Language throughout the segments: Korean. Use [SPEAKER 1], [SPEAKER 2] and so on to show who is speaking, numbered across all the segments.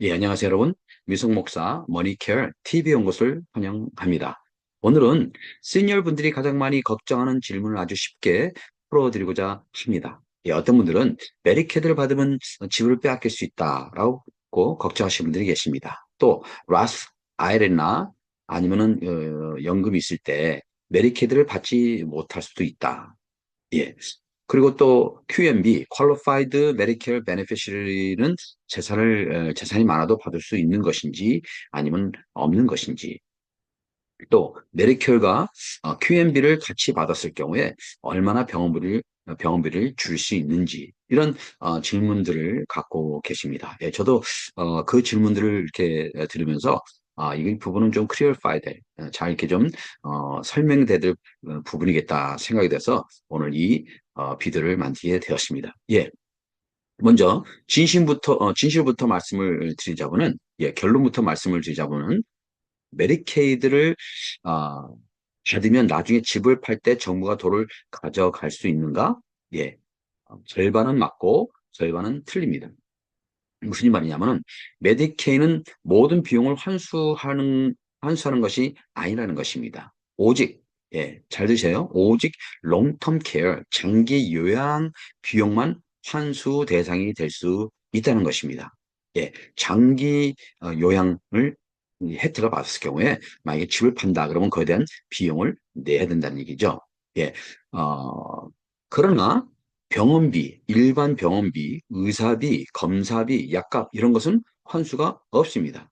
[SPEAKER 1] 예, 안녕하세요, 여러분. 미숙 목사 머니케어 TV 연구소를 환영합니다. 오늘은 시니어 분들이 가장 많이 걱정하는 질문을 아주 쉽게 풀어드리고자 합니다. 예, 어떤 분들은 메디케이드를 받으면 집을 빼앗길 수 있다라고 걱정하시는 분들이 계십니다. 또 라스 아이레나 아니면은 연금이 있을 때 메디케이드를 받지 못할 수도 있다. 예. 그리고 또 QMB, Qualified Medicare Beneficiary는 재산이 많아도 받을 수 있는 것인지 아니면 없는 것인지, 또 메디케어가 QMB를 같이 받았을 경우에 얼마나 병원비를 줄 수 있는지, 이런 질문들을 갖고 계십니다. 예, 저도 그 질문들을 이렇게 들으면서 이 부분은 좀 클리어파이드, 잘 이렇게 좀 설명될 부분이겠다 생각이 돼서 오늘 이 비디오를 만들게 되었습니다. 예, 먼저 진실부터 말씀을 드리자면은, 예, 결론부터 말씀을 드리자면은, 메디케이드를 아, 받으면 나중에 집을 팔 때 정부가 돈을 가져갈 수 있는가? 예, 절반은 맞고 절반은 틀립니다. 무슨 말이냐면은, 메디케이는 모든 비용을 환수하는 것이 아니라는 것입니다. 오직, 예, 잘 들으세요. 오직 롱텀 케어, 장기 요양 비용만 환수 대상이 될 수 있다는 것입니다. 예, 장기 요양을 혜택을 받았을 경우에 만약에 집을 판다 그러면 그에 대한 비용을 내야 된다는 얘기죠. 예, 그러나 병원비, 일반 병원비, 의사비, 검사비, 약값 이런 것은 환수가 없습니다.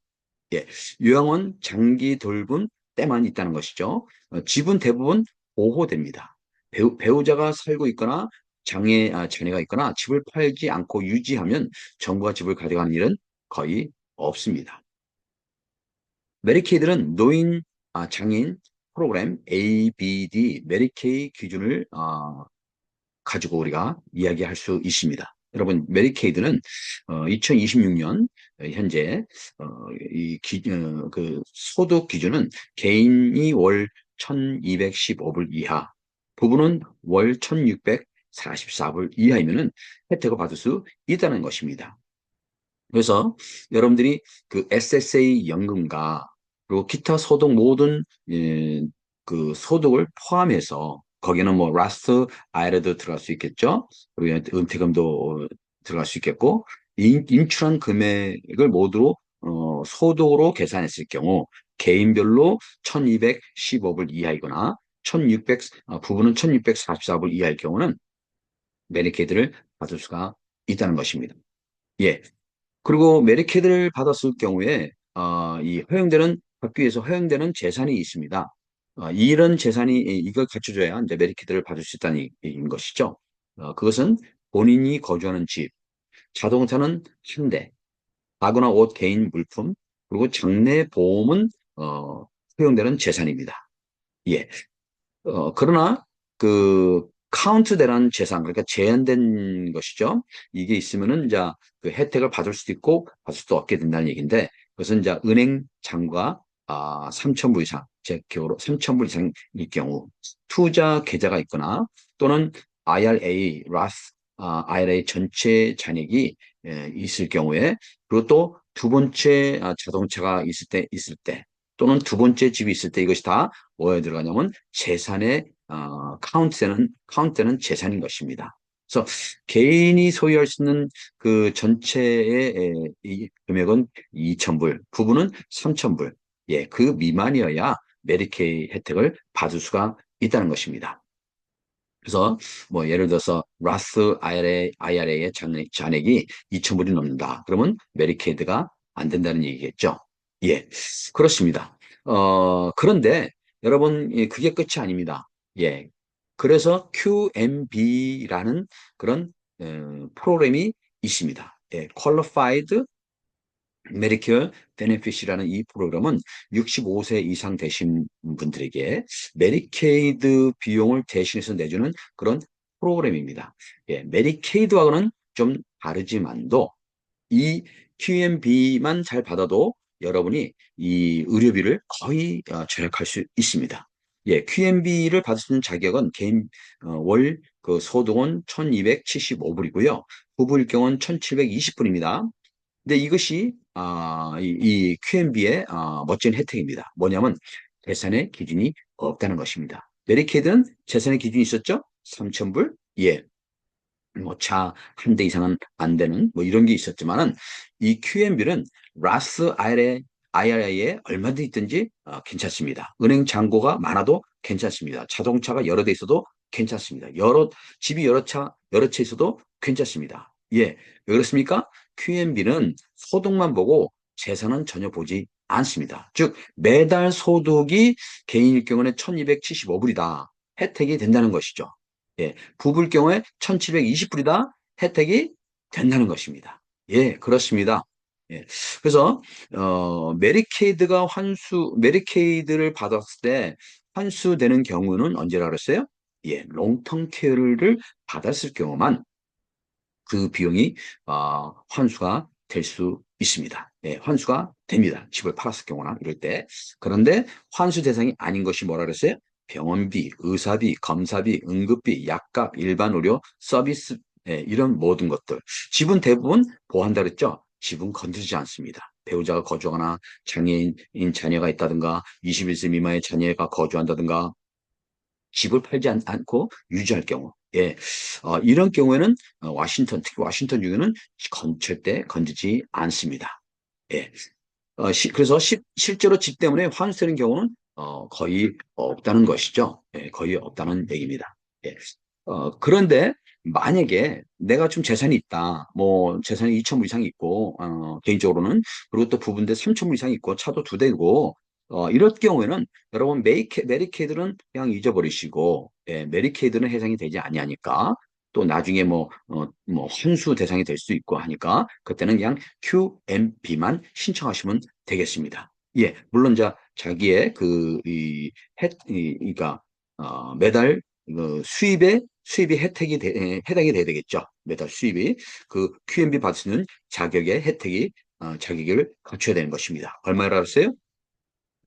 [SPEAKER 1] 예, 요양원 장기 돌봄 때만 있다는 것이죠. 집은 대부분 보호됩니다. 배우자가 살고 있거나 자녀가 있거나 집을 팔지 않고 유지하면 정부가 집을 가져가는 일은 거의 없습니다. 메디케이드는 장애인 프로그램 ABD 메디케이 기준을 가지고 우리가 이야기할 수 있습니다. 여러분, 메디케이드는 2026년 현재 그 소득 기준은 개인이 월 1215불 이하, 부부는 월 1644불 이하이면은 혜택을 받을 수 있다는 것입니다. 그래서 여러분들이 그 SSA 연금과 그리고 기타 소득 모든 그 소득을 포함해서, 거기는 뭐 라스트 아이라도 들어갈 수 있겠죠. 그리고 은퇴금도 들어갈 수 있겠고, 인출한 금액을 모두 소득으로 계산했을 경우 개인별로 1215불 이하이거나 1600 부부는 1644불 이하일 경우는 메디케이드를 받을 수가 있다는 것입니다. 예. 그리고 메디케이드를 받았을 경우에 이 받기 위해서 허용되는 재산이 있습니다. 이런 재산이 이걸 갖춰줘야 이제 메디케이드를 받을 수 있다는 얘기인 것이죠. 그것은 본인이 거주하는 집, 자동차는 한 대, 가구나 옷, 개인 물품, 그리고 장내 보험은 허용되는 재산입니다. 예. 그러나 그 카운트되라는 재산, 그러니까 제한된 것이죠. 이게 있으면은 이제 그 혜택을 받을 수도 있고 받을 수도 없게 된다는 얘기인데, 그것은 이제 은행 잔고가 3천불 이상, 제 기억으로 3천불 이상일 경우, 투자 계좌가 있거나 또는 IRA, 라스 IRA 전체 잔액이 있을 경우에, 그리고 또 두 번째 자동차가 있을 때 또는 두 번째 집이 있을 때, 이것이 다 뭐에 들어가냐면 재산의 카운트되는 재산인 것입니다. 그래서 개인이 소유할 수 있는 그 전체의 이 금액은 2천불, 부부는 3천불. 예, 그 미만이어야 메디케이 혜택을 받을 수가 있다는 것입니다. 그래서 뭐 예를 들어서 라스 IRA의 잔액이 2천불이 넘는다. 그러면 메디케이드가 안 된다는 얘기겠죠. 예, 그렇습니다. 그런데 여러분, 예, 그게 끝이 아닙니다. 예. 그래서 QMB라는 그런 프로그램이 있습니다. 예, Qualified 메디케어 베네핏이라는 이 프로그램은 65세 이상 되신 분들에게 메디케이드 비용을 대신해서 내주는 그런 프로그램입니다. 예, 메디케이드와는 좀 다르지만도 이 QMB만 잘 받아도 여러분이 이 의료비를 거의 절약할 수 있습니다. 예, QMB를 받을 수 있는 자격은 개인 월 그 소득은 1275불이고요. 부부일 경우는 1720불입니다. 근데 이것이 이 QMB의 멋진 혜택입니다. 뭐냐면 재산의 기준이 없다는 것입니다. 메리케이드는 재산의 기준이 있었죠? 3,000불? 예. 뭐 차 한 대 이상은 안 되는 뭐 이런 게 있었지만은 이 QMB는 라스 IRA에 얼마든지 있든지 괜찮습니다. 은행 잔고가 많아도 괜찮습니다. 자동차가 여러 대 있어도 괜찮습니다. 집이 여러 채 있어도 괜찮습니다. 예. 왜 그렇습니까? QMB는 소득만 보고 재산은 전혀 보지 않습니다. 즉, 매달 소득이 개인일 경우는 1275불이다. 혜택이 된다는 것이죠. 예, 부부일 경우에 1720불이다 혜택이 된다는 것입니다. 예, 그렇습니다. 예, 그래서, 메리케이드를 받았을 때 환수되는 경우는 언제라 그랬어요? 예, 롱텀 케어를 받았을 경우만 그 비용이 환수가 될 수 있습니다. 예, 환수가 됩니다. 집을 팔았을 경우나 이럴 때. 그런데 환수 대상이 아닌 것이 뭐라 그랬어요? 병원비, 의사비, 검사비, 응급비, 약값, 일반 의료, 서비스, 예, 이런 모든 것들. 집은 대부분 보한다 그랬죠? 집은 건드리지 않습니다. 배우자가 거주하거나 장애인 자녀가 있다든가 21세 미만의 자녀가 거주한다든가 집을 팔지 않고 유지할 경우, 예, 이런 경우에는 특히 워싱턴 주에는 절대 건드지 않습니다. 예, 그래서 실제로 집 때문에 환수되는 경우는 거의 없다는 것이죠. 예, 거의 없다는 얘기입니다. 예. 그런데 만약에 내가 좀 재산이 있다, 뭐 재산이 2천불 이상 있고, 개인적으로는 그리고 또 부부인데 3천불 이상 있고 차도 두 대고, 이럴 경우에는 여러분 메리케이드는 그냥 잊어버리시고, 예, 메리케이드는 해당이 되지 아니하니까 또 나중에 뭐 환수 대상이 될 수 있고 하니까 그때는 그냥 QMB만 신청하시면 되겠습니다. 예, 물론 자기의 그러니까 매달 수입이 해당이 돼야 되겠죠. 매달 수입이 그 QMB 받을 수 있는 자격의 혜택이 자격을 갖춰야 되는 것입니다. 얼마라 알았어요?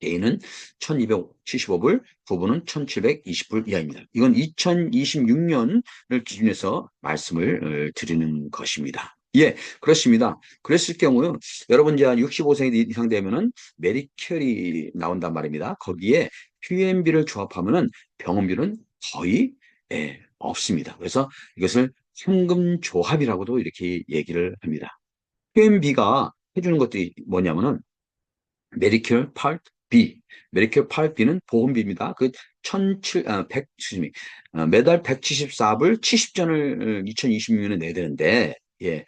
[SPEAKER 1] A는 1275불, 부부는 1720불 이하입니다. 이건 2026년을 기준해서 말씀을 드리는 것입니다. 예, 그렇습니다. 그랬을 경우요, 여러분 이제 65세 이상 되면은 메디켈이 나온단 말입니다. 거기에 QMB를 조합하면은 병원비는 거의 없습니다. 그래서 이것을 현금조합이라고도 이렇게 얘기를 합니다. QMB가 해주는 것들이 뭐냐면은 메디케어 파트 B. 메디케어 파트 B는 보험비입니다. 그 매달 174불 70전을 2026년에 내야 되는데, 예,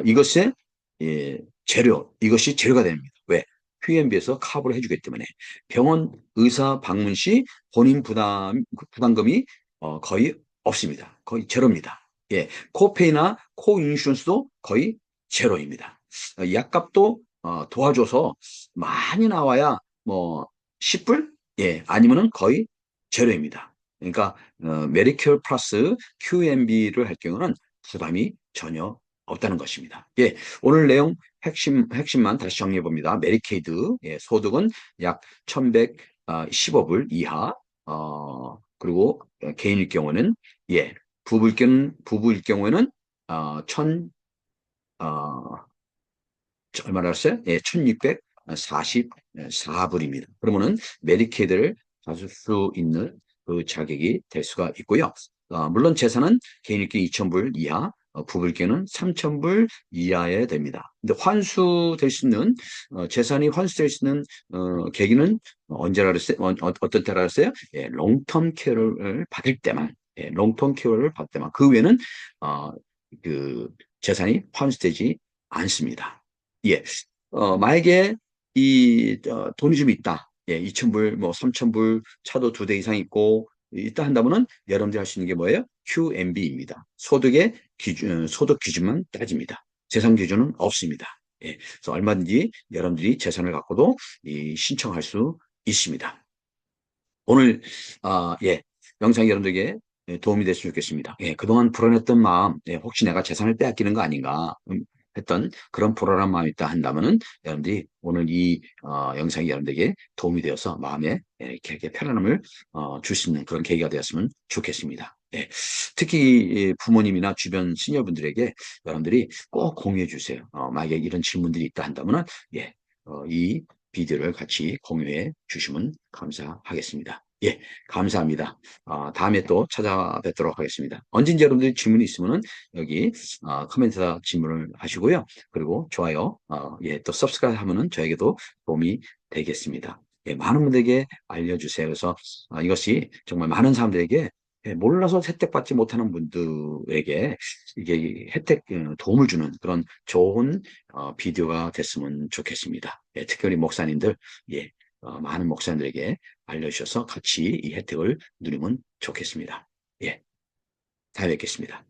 [SPEAKER 1] 이것의, 이것이 재료가 됩니다. 왜? QMB에서 커버를 해주기 때문에. 병원 의사 방문 시 본인 부담금이 거의 없습니다. 거의 제로입니다. 예, 코페이나 코인슈런스도 거의 제로입니다. 약값도 도와줘서 많이 나와야 뭐 10불? 예, 아니면은 거의 제로입니다. 그러니까 메디케어 플러스 QMB를 할 경우는 부담이 전혀 없다는 것입니다. 예, 오늘 내용 핵심만 다시 정리해 봅니다. 메디케이드 소득은 약 1,115불 이하, 그리고 개인일 경우는 예, 부부일 경우에는 천 얼마나 했어요? 예, 1644불입니다. 그러면은 메디케이드를 받을 수 있는 그 자격이 될 수가 있고요. 물론 재산은 개인일기 2,000불 이하, 부부일기는 3,000불 이하에 됩니다. 근데 환수될 수 있는, 재산이 환수될 수 있는, 계기는 언제라 그랬어요? 어떤 때라 그랬어요? 예, 롱텀 케어를 받을 때만, 예, 롱텀 케어를 받을 때만. 그 외에는, 어, 그, 재산이 환수되지 않습니다. 예. 만약에 돈이 좀 있다. 예, 2,000불, 뭐 3,000불, 차도 두 대 이상 있고, 있다 한다면은 여러분들이 할 수 있는 게 뭐예요? QMB입니다. 소득 기준만 따집니다. 재산 기준은 없습니다. 예. 그래서 얼마든지 여러분들이 재산을 갖고도 신청할 수 있습니다. 오늘, 예, 영상이 여러분들에게 도움이 됐으면 좋겠습니다. 예, 그동안 불안했던 마음, 예, 혹시 내가 재산을 빼앗기는 거 아닌가 했던 그런 불안한 마음이 있다 한다면은 여러분들이 오늘 영상이 여러분들에게 도움이 되어서 마음에 이렇게 편안함을 줄 수 있는 그런 계기가 되었으면 좋겠습니다. 예, 특히 부모님이나 주변 시니어분들에게 여러분들이 꼭 공유해 주세요. 만약에 이런 질문들이 있다 한다면은, 예, 이 비디오를 같이 공유해 주시면 감사하겠습니다. 예, 감사합니다. 다음에 또 찾아뵙도록 하겠습니다. 언제든지 여러분들이 질문이 있으면은 여기 코멘트에다 질문을 하시고요. 그리고 좋아요, 예, 또 서브스크라이브 하면은 저에게도 도움이 되겠습니다. 예, 많은 분들에게 알려주세요. 그래서 이것이 정말 많은 사람들에게 예, 몰라서 혜택받지 못하는 분들에게 이게 도움을 주는 그런 좋은 비디오가 됐으면 좋겠습니다. 예, 특별히 목사님들, 예, 많은 목사님들에게 알려주셔서 같이 이 혜택을 누리면 좋겠습니다. 예, 다음에 뵙겠습니다.